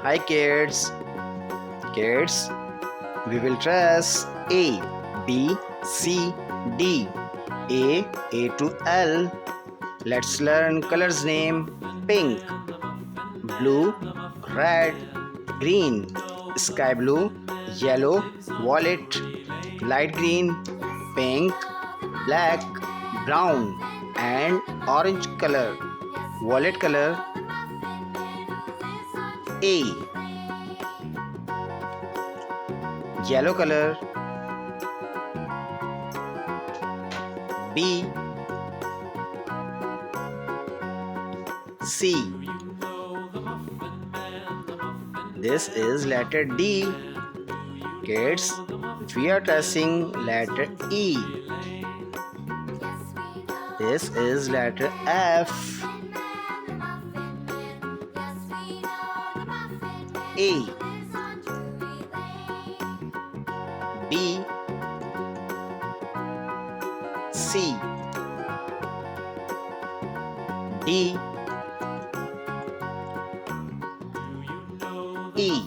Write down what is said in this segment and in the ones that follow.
Hi kids. Kids, we will trace A, B, C, D, A to L. Let's learn colors name: pink, blue, red, green, sky blue, yellow, violet, light green, pink, black, brown, and orange color. Violet color A, yellow color B, C. This is letter D. Kids, we are tracing letter E. This is letter F. A, B, C, D, E,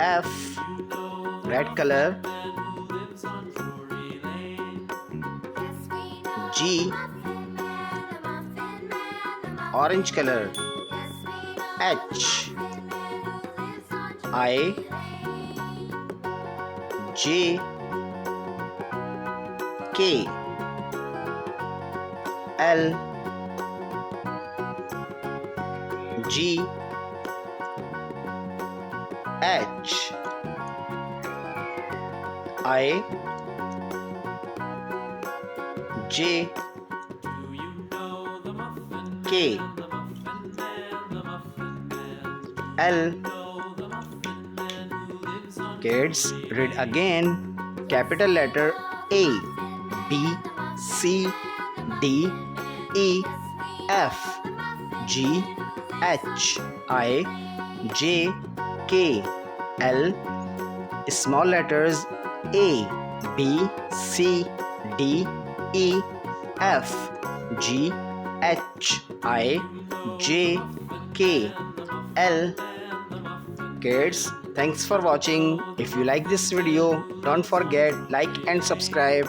F, red color, G, orange color, H, I, J, K, L, G, H, I, J, K, L. Kids, read again. Capital letter A, B, C, D, E, F, G, H, I, J, K, L. Small letters A, B, C, D, E, F, G, H, I, J, K, L. Kids, thanks for watching. If you like this video, don't forget like and subscribe.